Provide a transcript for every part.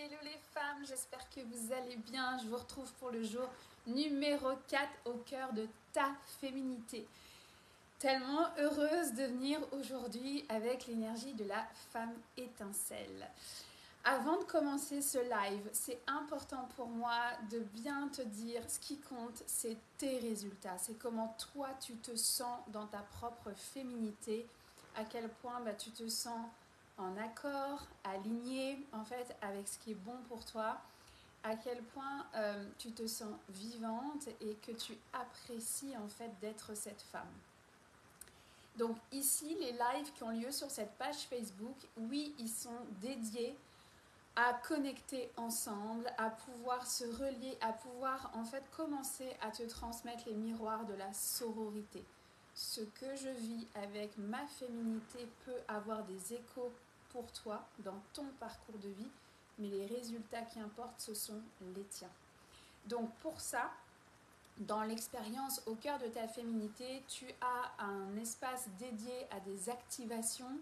Hello les femmes, j'espère que vous allez bien. Je vous retrouve pour le jour numéro 4 au cœur de ta féminité. Tellement heureuse de venir aujourd'hui avec l'énergie de la femme étincelle. Avant de commencer ce live, c'est important pour moi de bien te dire ce qui compte, c'est tes résultats. C'est comment toi tu te sens dans ta propre féminité, à quel point tu te sens en accord, aligné en fait avec ce qui est bon pour toi, à quel point tu te sens vivante et que tu apprécies en fait d'être cette femme. Donc ici, les lives qui ont lieu sur cette page Facebook, oui, ils sont dédiés à connecter ensemble, à pouvoir se relier, à pouvoir en fait commencer à te transmettre les miroirs de la sororité. Ce que je vis avec ma féminité peut avoir des échos pour toi dans ton parcours de vie, mais les résultats qui importent, ce sont les tiens. Donc pour ça, dans l'expérience au cœur de ta féminité, tu as un espace dédié à des activations,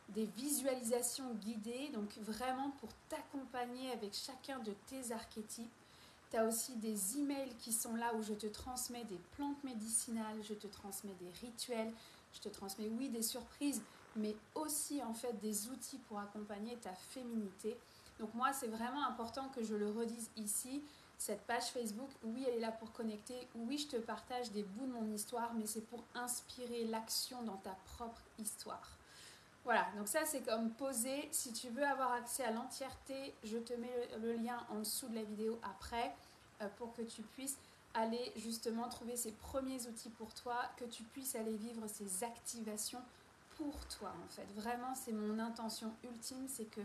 des visualisations guidées, donc vraiment pour t'accompagner avec chacun de tes archétypes. Tu as aussi des emails qui sont là où je te transmets des plantes médicinales, je te transmets des rituels, je te transmets oui des surprises, mais aussi en fait des outils pour accompagner ta féminité. Donc moi c'est vraiment important que je le redise ici. Cette page Facebook, oui, elle est là pour connecter. Oui, je te partage des bouts de mon histoire, mais c'est pour inspirer l'action dans ta propre histoire. Voilà, donc ça, c'est comme posé. Si tu veux avoir accès à l'entièreté, je te mets le lien en dessous de la vidéo après pour que tu puisses aller justement trouver ces premiers outils pour toi, que tu puisses aller vivre ces activations pour toi, en fait. Vraiment, c'est mon intention ultime, c'est que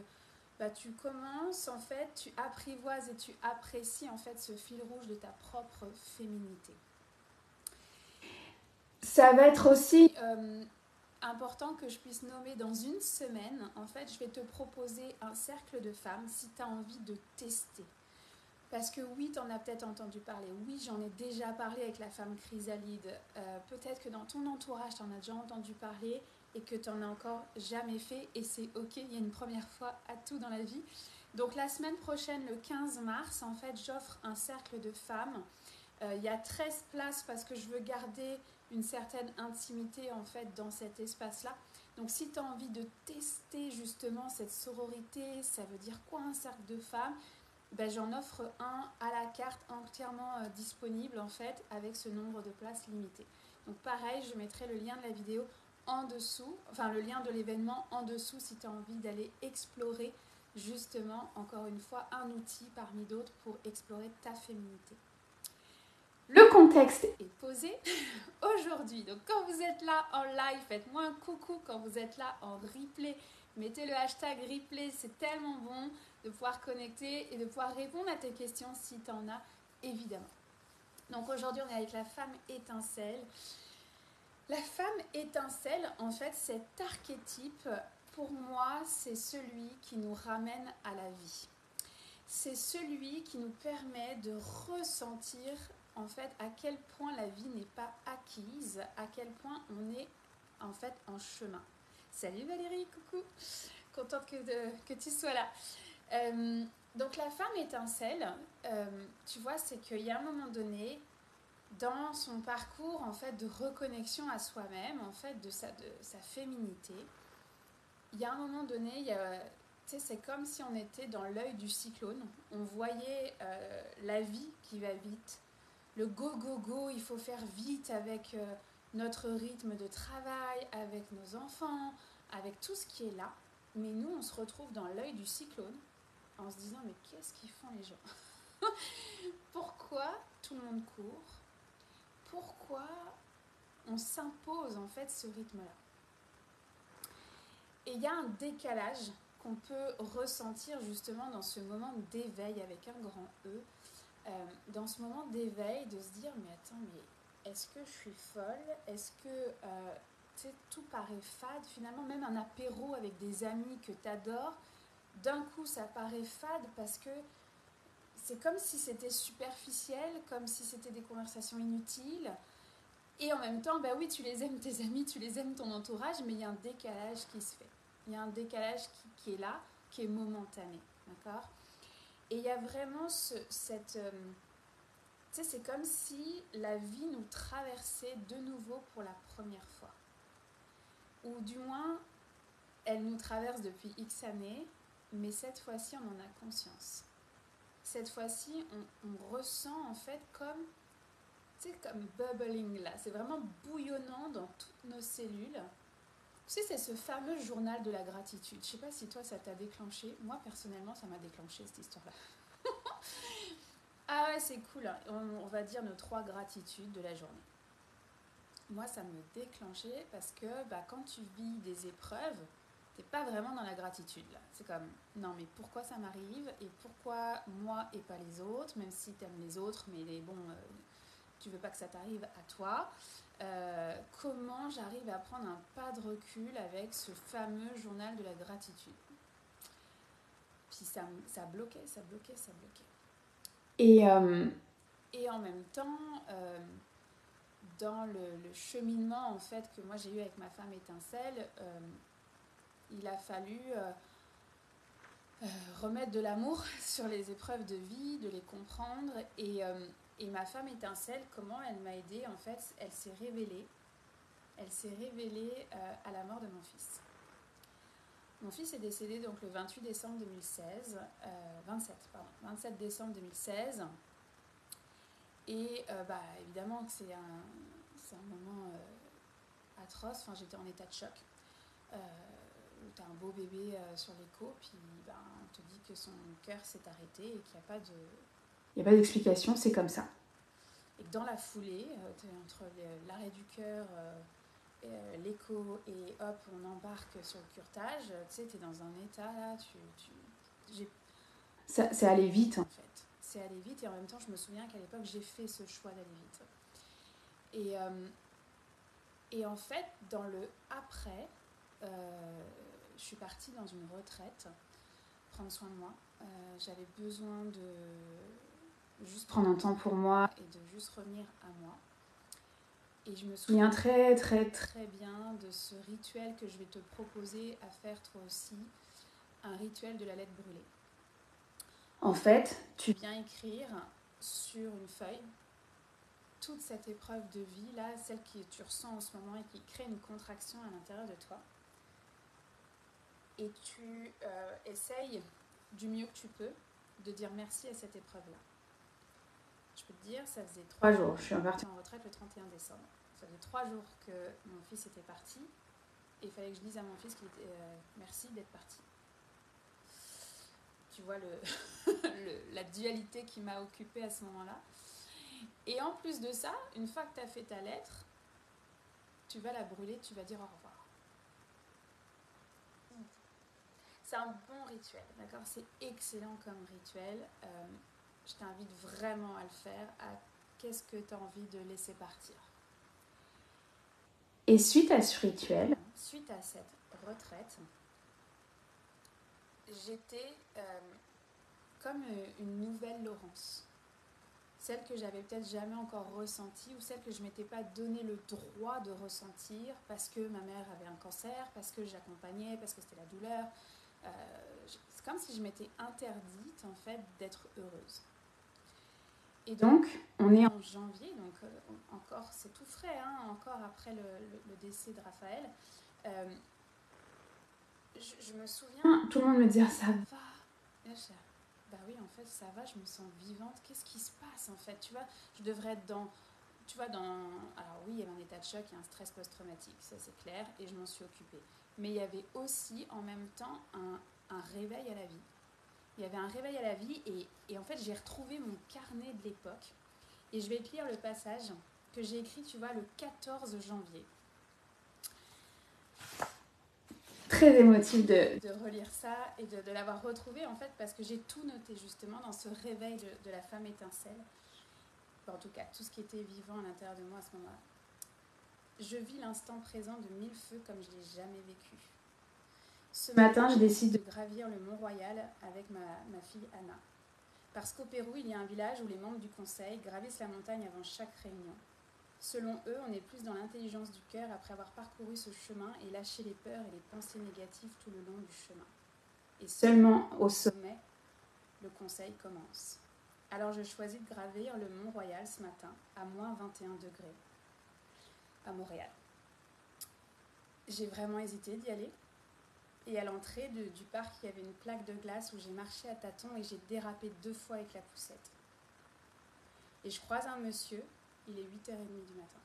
tu commences en fait, tu apprivoises et tu apprécies en fait ce fil rouge de ta propre féminité. Ça va être aussi important que je puisse nommer dans une semaine. En fait, je vais te proposer un cercle de femmes si tu as envie de tester. Parce que oui, tu en as peut-être entendu parler. Oui, j'en ai déjà parlé avec la femme chrysalide. Peut-être que dans ton entourage, tu en as déjà entendu parler et que tu n'en as encore jamais fait. Et c'est ok, il y a une première fois à tout dans la vie. Donc la semaine prochaine, le 15 mars, en fait, j'offre un cercle de femmes. Il y a 13 places parce que je veux garder une certaine intimité en fait dans cet espace-là. Donc si tu as envie de tester justement cette sororité, ça veut dire quoi un cercle de femmes ? J'en offre un à la carte entièrement disponible en fait avec ce nombre de places limité. Donc pareil, je mettrai le lien de la vidéo en dessous, enfin le lien de l'événement en dessous si tu as envie d'aller explorer justement encore une fois un outil parmi d'autres pour explorer ta féminité. Le contexte est posé aujourd'hui. Donc quand vous êtes là en live, faites-moi un coucou. Quand vous êtes là en replay, mettez le hashtag replay. C'est tellement bon de pouvoir connecter et de pouvoir répondre à tes questions si tu en as, évidemment. Donc aujourd'hui, on est avec la femme étincelle. La femme étincelle, en fait, cet archétype, pour moi, c'est celui qui nous ramène à la vie. C'est celui qui nous permet de ressentir en fait à quel point la vie n'est pas acquise, à quel point on est en fait en chemin. Salut Valérie, coucou, contente que tu sois là. Donc la femme étincelle, tu vois, c'est qu'il y a un moment donné, dans son parcours en fait de reconnexion à soi-même, en fait de sa féminité, il y a un moment donné, il y a, c'est comme si on était dans l'œil du cyclone. On voyait la vie qui va vite, le go go go, il faut faire vite avec notre rythme de travail, avec nos enfants, avec tout ce qui est là. Mais nous, on se retrouve dans l'œil du cyclone en se disant mais qu'est-ce qu'ils font les gens? Pourquoi tout le monde court? Pourquoi on s'impose en fait ce rythme-là? Et il y a un décalage qu'on peut ressentir justement dans ce moment d'éveil avec un grand E. Dans ce moment d'éveil, de se dire mais attends, mais est-ce que je suis folle? Est-ce que tout paraît fade? Finalement, même un apéro avec des amis que tu adores, d'un coup ça paraît fade parce que c'est comme si c'était superficiel, comme si c'était des conversations inutiles. Et en même temps, oui, tu les aimes tes amis, tu les aimes ton entourage, mais il y a un décalage qui se fait. Il y a un décalage qui est là, qui est momentané, d'accord ? Et il y a vraiment tu sais, c'est comme si la vie nous traversait de nouveau pour la première fois. Ou du moins, elle nous traverse depuis X années, mais cette fois-ci, on en a conscience. Cette fois-ci, on ressent en fait comme, tu sais, comme bubbling là. C'est vraiment bouillonnant dans toutes nos cellules. Tu sais, c'est ce fameux journal de la gratitude. Je sais pas si toi, ça t'a déclenché. Moi, personnellement, ça m'a déclenché cette histoire-là. Ah ouais, c'est cool. On va dire nos 3 gratitudes de la journée. Moi, ça me déclenchait parce que quand tu vis des épreuves, t'es pas vraiment dans la gratitude là. C'est comme, non mais pourquoi ça m'arrive et pourquoi moi et pas les autres, même si t'aimes les autres, mais tu veux pas que ça t'arrive à toi. Comment j'arrive à prendre un pas de recul avec ce fameux journal de la gratitude. Puis ça bloquait. Et en même temps, dans le cheminement en fait que moi j'ai eu avec ma femme étincelle, il a fallu remettre de l'amour sur les épreuves de vie, de les comprendre. Et ma femme étincelle, comment elle m'a aidée, en fait, elle s'est révélée à la mort de mon fils. Mon fils est décédé donc le 28 décembre 2016, 27 décembre 2016. Et évidemment que c'est un moment atroce. Enfin, j'étais en état de choc. Où tu as un beau bébé sur l'écho, puis on te dit que son cœur s'est arrêté et qu'il n'y a pas de... Il n'y a pas d'explication, c'est comme ça. Et que dans la foulée, entre l'arrêt du cœur, l'écho et hop, on embarque sur le curetage, tu sais, tu es dans un état là, c'est allé vite en fait. C'est allé vite et en même temps, je me souviens qu'à l'époque, j'ai fait ce choix d'aller vite. Et en fait, dans le après, je suis partie dans une retraite, prendre soin de moi. J'avais besoin de juste prendre un temps pour moi et de juste revenir à moi. Et je me souviens très bien de ce rituel que je vais te proposer à faire toi aussi, un rituel de la lettre brûlée. En fait, tu viens écrire sur une feuille toute cette épreuve de vie, là, celle que tu ressens en ce moment et qui crée une contraction à l'intérieur de toi. Et tu essayes du mieux que tu peux de dire merci à cette épreuve-là. Je peux te dire, ça faisait 3 jours. Je suis partie en retraite le 31 décembre. Ça faisait 3 jours que mon fils était parti. Et il fallait que je dise à mon fils qu'il était merci d'être parti. Tu vois la dualité qui m'a occupée à ce moment-là. Et en plus de ça, une fois que tu as fait ta lettre, tu vas la brûler, tu vas dire au revoir. C'est un bon rituel, d'accord ? C'est excellent comme rituel. Je t'invite vraiment à le faire. Qu'est-ce que tu as envie de laisser partir ? Et suite à ce rituel, suite à cette retraite, j'étais comme une nouvelle Laurence. Celle que j'avais peut-être jamais encore ressentie ou celle que je ne m'étais pas donné le droit de ressentir parce que ma mère avait un cancer, parce que j'accompagnais, parce que c'était la douleur. C'est comme si je m'étais interdite en fait d'être heureuse. Et donc, on est en janvier, donc encore, c'est tout frais, hein, encore après le décès de Raphaël. Je me souviens, tout le monde me dit « ça va ». Bah oui, en fait, ça va, je me sens vivante. Qu'est-ce qui se passe, en fait ? Tu vois, je devrais être dans... Alors oui, il y avait un état de choc et un stress post-traumatique, ça c'est clair, et je m'en suis occupée. Mais il y avait aussi, en même temps, un réveil à la vie. Il y avait un réveil à la vie, et en fait, j'ai retrouvé mon carnet de l'époque. Et je vais te lire le passage que j'ai écrit, tu vois, le 14 janvier. Très émotive de relire ça et de l'avoir retrouvé en fait parce que j'ai tout noté justement dans ce réveil de la femme étincelle. Enfin, en tout cas, tout ce qui était vivant à l'intérieur de moi à ce moment-là. Je vis l'instant présent de mille feux comme je ne l'ai jamais vécu. Ce matin, je décide de gravir le Mont Royal avec ma fille Anna. Parce qu'au Pérou, il y a un village où les membres du conseil gravissent la montagne avant chaque réunion. Selon eux, on est plus dans l'intelligence du cœur après avoir parcouru ce chemin et lâché les peurs et les pensées négatives tout le long du chemin. Et seulement au sommet, le conseil commence. Alors je choisis de gravir le Mont Royal ce matin à moins 21 degrés à Montréal. J'ai vraiment hésité d'y aller. Et à l'entrée du parc, il y avait une plaque de glace où j'ai marché à tâtons et j'ai dérapé 2 fois avec la poussette. Et je croise un monsieur, il est 8h30 du matin.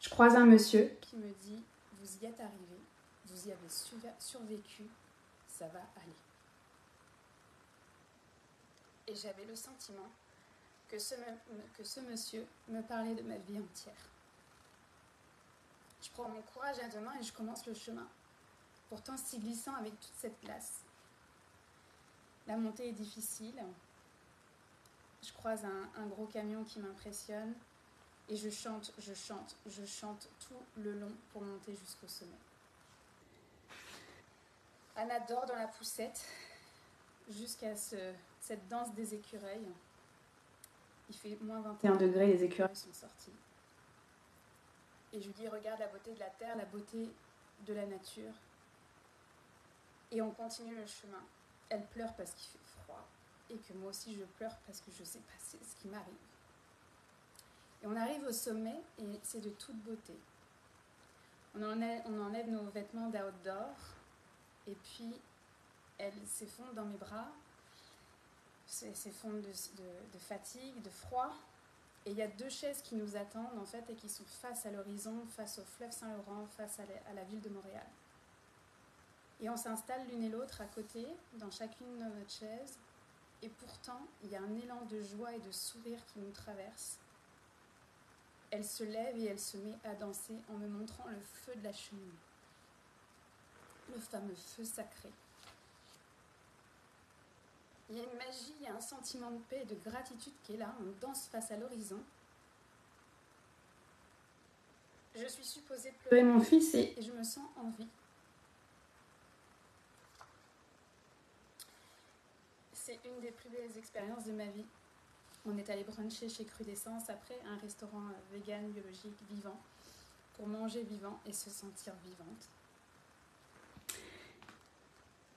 Je croise un monsieur qui me dit « Vous y êtes arrivé, vous y avez survécu, ça va aller. » Et j'avais le sentiment que ce monsieur me parlait de ma vie entière. Je prends mon courage à deux mains et je commence le chemin, pourtant si glissant avec toute cette glace. La montée est difficile. Je croise un gros camion qui m'impressionne et je chante tout le long pour monter jusqu'au sommet. Anna dort dans la poussette jusqu'à cette danse des écureuils. Il fait moins 21 degrés, les écureuils sont sortis. Et je lui dis, regarde la beauté de la terre, la beauté de la nature. Et on continue le chemin. Elle pleure parce qu'il fait froid. Et que moi aussi je pleure parce que je sais pas ce qui m'arrive. Et on arrive au sommet et c'est de toute beauté. On enlève nos vêtements d'outdoor et puis elle s'effondre dans mes bras, s'effondre de fatigue, de froid. Et il y a 2 chaises qui nous attendent en fait et qui sont face à l'horizon, face au fleuve Saint-Laurent, face à la ville de Montréal. Et on s'installe l'une et l'autre à côté, dans chacune de notre chaise. Et pourtant, il y a un élan de joie et de sourire qui nous traverse. Elle se lève et elle se met à danser en me montrant le feu de la cheminée. Le fameux feu sacré. Il y a une magie, il y a un sentiment de paix et de gratitude qui est là. On danse face à l'horizon. Je suis supposée pleurer mon fils et je me sens en vie. C'est une des plus belles expériences de ma vie. On est allé bruncher chez Crudescence après un restaurant vegan, biologique, vivant, pour manger vivant et se sentir vivante.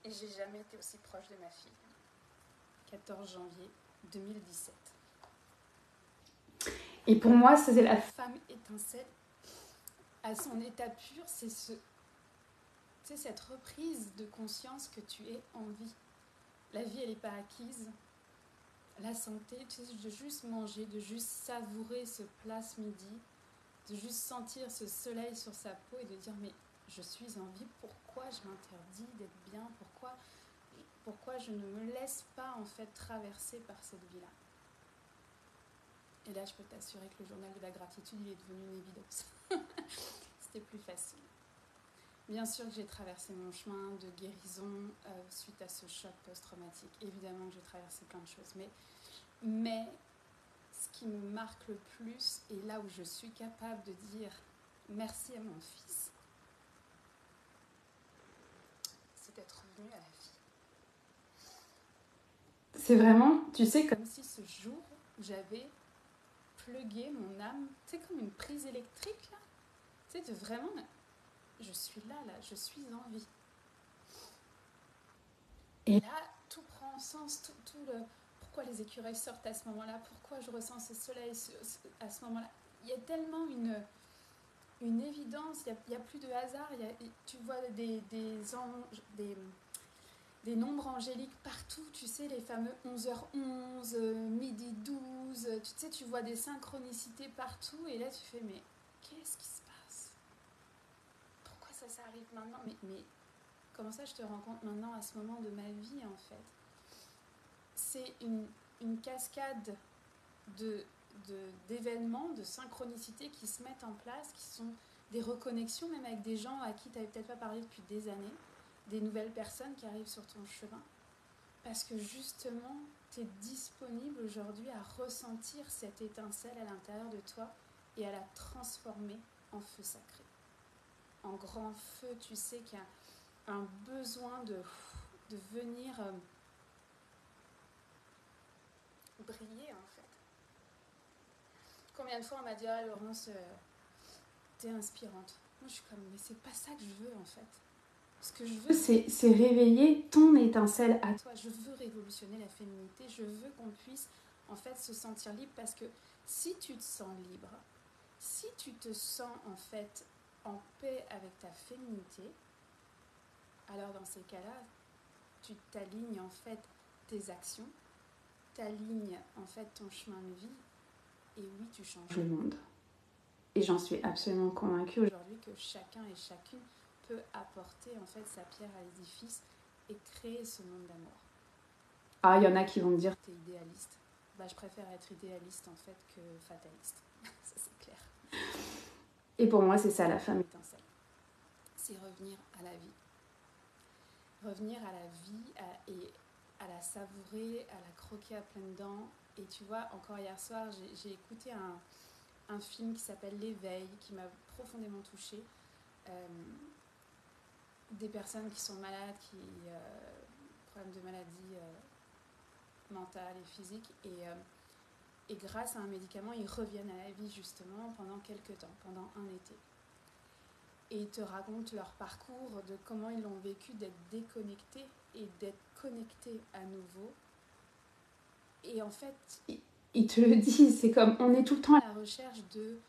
Et j'ai jamais été aussi proche de ma fille. 14 janvier 2017. Et pour moi, c'est la femme étincelle à son état pur, c'est cette reprise de conscience que tu es en vie. La vie, elle n'est pas acquise. La santé, tu sais, de juste manger, de juste savourer ce plat ce midi, de juste sentir ce soleil sur sa peau et de dire mais je suis en vie, pourquoi je m'interdis d'être bien, pourquoi je ne me laisse pas en fait traverser par cette vie-là. Et là, je peux t'assurer que le journal de la gratitude, il est devenu une évidence. C'était plus facile. Bien sûr que j'ai traversé mon chemin de guérison suite à ce choc post-traumatique. Évidemment que j'ai traversé plein de choses. Mais ce qui me marque le plus, et là où je suis capable de dire merci à mon fils, c'est d'être revenue à la vie. C'est vraiment, tu sais, comme si ce jour, j'avais plugué mon âme, tu sais, comme une prise électrique, là. Tu sais, de vraiment... Je suis là, je suis en vie. Et là, tout prend sens, tout le... Pourquoi les écureuils sortent à ce moment-là? Pourquoi je ressens ce soleil à ce moment-là? Il y a tellement une évidence, il n'y a plus de hasard. Tu vois des nombres angéliques partout, tu sais, les fameux 11h11, midi 12, tu sais, tu vois des synchronicités partout. Et là, tu fais, mais qu'est-ce qui se passe? Pourquoi ça arrive maintenant? Mais comment ça je te rends compte maintenant à ce moment de ma vie en fait? C'est une cascade d'événements, de synchronicités qui se mettent en place, qui sont des reconnexions même avec des gens à qui tu n'avais peut-être pas parlé depuis des années, des nouvelles personnes qui arrivent sur ton chemin. Parce que justement, tu es disponible aujourd'hui à ressentir cette étincelle à l'intérieur de toi et à la transformer en feu sacré. En grand feu, tu sais qu'il y a un besoin de venir briller en fait. Combien de fois on m'a dit ah Laurence, t'es inspirante. Moi je suis comme mais c'est pas ça que je veux en fait. Ce que je veux, c'est réveiller ton étincelle à toi. Je veux révolutionner la féminité. Je veux qu'on puisse en fait se sentir libre, parce que si tu te sens libre, si tu te sens en fait en paix avec ta féminité, alors dans ces cas-là, tu t'alignes en fait tes actions, t'alignes en fait ton chemin de vie, et oui, tu changes le monde. Et j'en suis absolument convaincue aujourd'hui que chacun et chacune peut apporter en fait sa pierre à l'édifice et créer ce monde d'amour. Ah, il y en a qui vont me dire t'es idéaliste. Bah, je préfère être idéaliste en fait que fataliste. Ça c'est clair. Et pour moi c'est ça la femme étincelle. C'est revenir à la vie. Revenir à la vie et à la savourer, à la croquer à pleines dents. Et tu vois, encore hier soir, j'ai écouté un film qui s'appelle L'éveil, qui m'a profondément touchée. Des personnes qui sont malades, qui problèmes de maladies mentales et physiques, et grâce à un médicament, ils reviennent à la vie justement pendant quelques temps, pendant un été. Et ils te racontent leur parcours, de comment ils l'ont vécu, d'être déconnectés et d'être connectés à nouveau. Et en fait, ils te le disent, c'est comme on est tout le temps à la recherche de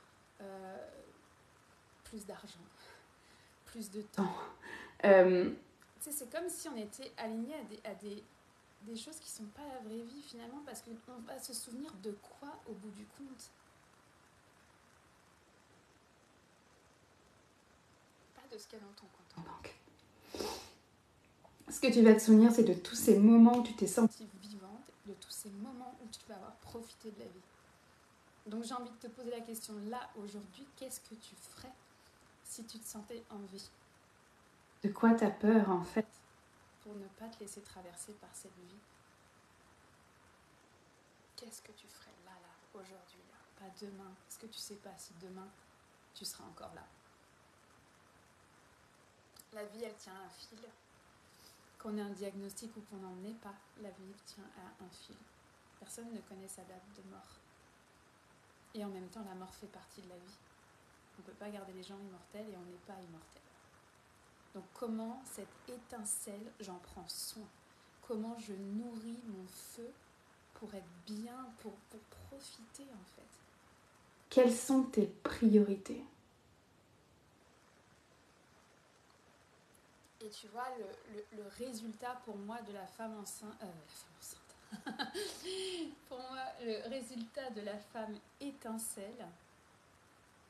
plus d'argent, plus de temps. C'est comme si on était aligné à des choses qui ne sont pas la vraie vie finalement, parce qu'on va se souvenir de quoi au bout du compte? Pas de ce qu'il y a dans ton compte en banque. Ce que tu vas te souvenir, c'est de tous ces moments où tu t'es sentie vivante, de tous ces moments où tu vas avoir profité de la vie. Donc j'ai envie de te poser la question là, aujourd'hui, qu'est-ce que tu ferais si tu te sentais en vie? De quoi tu as peur en fait pour ne pas te laisser traverser par cette vie? Qu'est-ce que tu ferais là, aujourd'hui, là? Pas demain, parce que tu sais pas si demain tu seras encore là. La vie, elle tient à un fil. Qu'on ait un diagnostic ou qu'on n'en ait pas, la vie tient à un fil. Personne ne connaît sa date de mort. Et en même temps, la mort fait partie de la vie. On ne peut pas garder les gens immortels et on n'est pas immortel. Donc comment cette étincelle, j'en prends soin? Comment je nourris mon feu pour être bien, pour profiter en fait? Quelles sont tes priorités? Et tu vois, le résultat pour moi de la femme enceinte... pour moi, le résultat de la femme étincelle,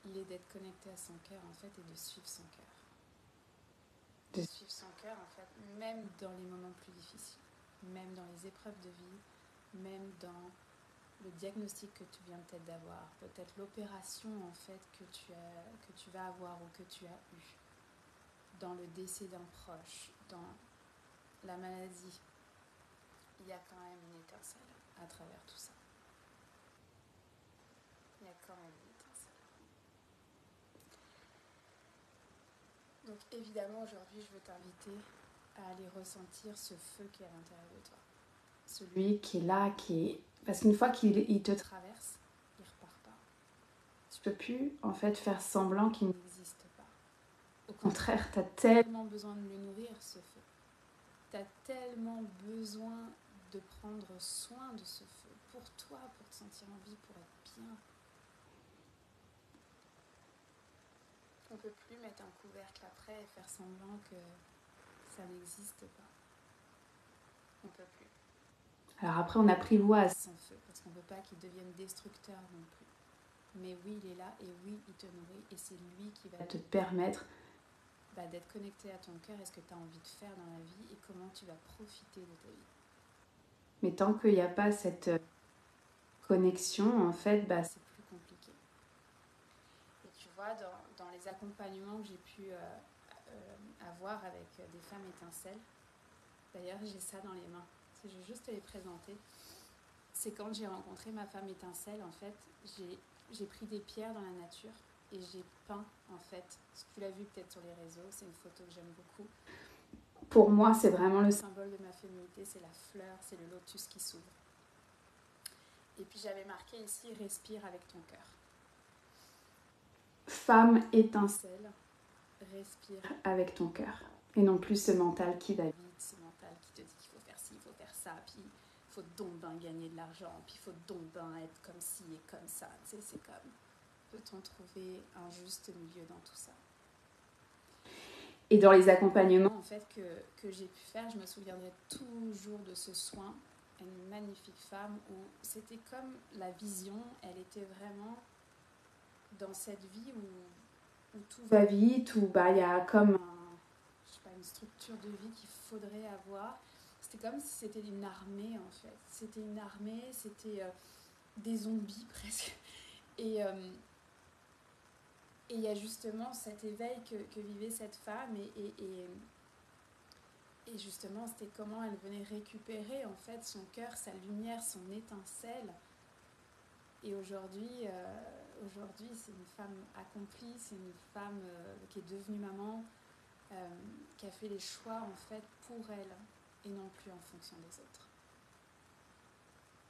il est d'être connectée à son cœur en fait et de suivre son cœur. De suivre son cœur en fait, même dans les moments plus difficiles, même dans les épreuves de vie, même dans le diagnostic que tu viens peut-être d'avoir, peut-être l'opération en fait que tu vas avoir ou que tu as eu, dans le décès d'un proche, dans la maladie, il y a quand même une étincelle à travers tout ça. Il y a quand même une étincelle. Donc évidemment aujourd'hui je veux t'inviter à aller ressentir ce feu qui est à l'intérieur de toi. Celui qui est là, parce qu'une fois qu'il te traverse, il ne repart pas. Tu ne peux plus en fait faire semblant qu'il n'existe pas. Au contraire, tu as tellement besoin de le nourrir, ce feu. Tu as tellement besoin de prendre soin de ce feu, pour toi, pour te sentir en vie, pour être bien. On ne peut plus mettre un couvercle après et faire semblant que ça n'existe pas. On ne peut plus. Alors après, on apprivoise son feu, parce qu'on ne veut pas qu'il devienne destructeur non plus. Mais oui, il est là, et oui, il te nourrit, et c'est lui qui va te permettre d'être connecté à ton cœur et ce que tu as envie de faire dans la vie, et comment tu vas profiter de ta vie. Mais tant qu'il n'y a pas cette connexion, en fait, c'est plus compliqué. Et tu vois, dans les accompagnements que j'ai pu avoir avec des femmes étincelles, d'ailleurs j'ai ça dans les mains, je vais juste te les présenter. C'est quand j'ai rencontré ma femme étincelle, en fait, j'ai pris des pierres dans la nature et j'ai peint, en fait, tu l'as vu peut-être sur les réseaux, c'est une photo que j'aime beaucoup. Pour moi, c'est vraiment le symbole de ma féminité, c'est la fleur, c'est le lotus qui s'ouvre. Et puis j'avais marqué ici, respire avec ton cœur. Femme étincelle, respire avec ton cœur. Et non plus ce mental qui va vite, ce mental qui te dit qu'il faut faire ci, il faut faire ça, puis il faut donc ben gagner de l'argent, puis il faut donc ben être comme ci et comme ça. Tu sais, c'est comme, peut-on trouver un juste milieu dans tout ça? Et dans les accompagnements en fait que j'ai pu faire, je me souviendrai toujours de ce soin, une magnifique femme où c'était comme la vision, elle était vraiment dans cette vie où tout va vite, où bah, y a comme je sais pas, une structure de vie qu'il faudrait avoir. C'était comme si c'était une armée en fait. C'était une armée, c'était des zombies presque. Et il y a justement cet éveil que vivait cette femme et justement c'était comment elle venait récupérer en fait son cœur, sa lumière, son étincelle. Et aujourd'hui, c'est une femme accomplie, c'est une femme qui est devenue maman, qui a fait les choix en fait pour elle et non plus en fonction des autres.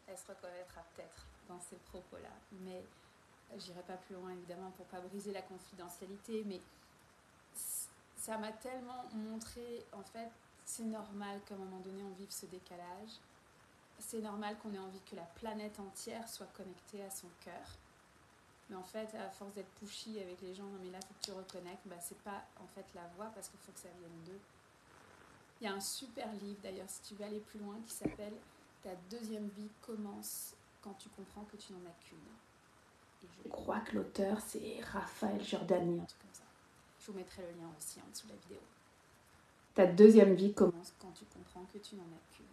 Elle se reconnaîtra peut-être dans ces propos-là, mais j'irai pas plus loin évidemment pour pas briser la confidentialité, mais ça m'a tellement montré en fait c'est normal qu'à un moment donné on vive ce décalage, c'est normal qu'on ait envie que la planète entière soit connectée à son cœur. Mais en fait, à force d'être pushy avec les gens, non mais là, faut que tu reconnectes, bah, c'est pas en fait la voie parce qu'il faut que ça vienne d'eux. Il y a un super livre d'ailleurs, si tu veux aller plus loin, qui s'appelle Ta deuxième vie commence quand tu comprends que tu n'en as qu'une. Et je crois que l'auteur, c'est Raphaël Giordani, un truc comme ça. Je vous mettrai le lien aussi en dessous de la vidéo. Ta deuxième vie commence quand tu comprends que tu n'en as qu'une.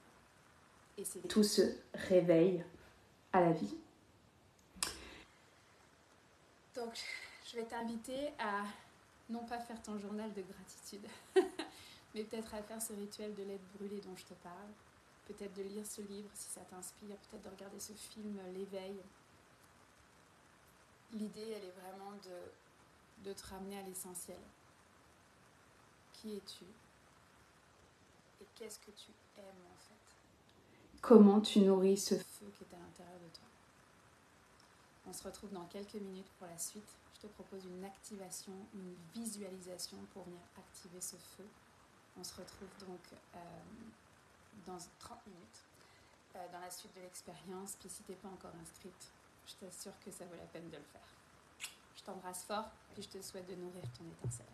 Et c'est tout ce réveil à la vie. Donc, je vais t'inviter à non pas faire ton journal de gratitude, mais peut-être à faire ce rituel de lettres brûlées dont je te parle. Peut-être de lire ce livre si ça t'inspire, peut-être de regarder ce film, L'éveil. L'idée, elle est vraiment de te ramener à l'essentiel. Qui es-tu? Et qu'est-ce que tu aimes en fait? Comment tu nourris ce feu qui est à l'intérieur de toi? On se retrouve dans quelques minutes pour la suite. Je te propose une activation, une visualisation pour venir activer ce feu. On se retrouve donc dans 30 minutes dans la suite de l'expérience. Puis si tu n'es pas encore inscrite, je t'assure que ça vaut la peine de le faire. Je t'embrasse fort et je te souhaite de nourrir ton étincelle.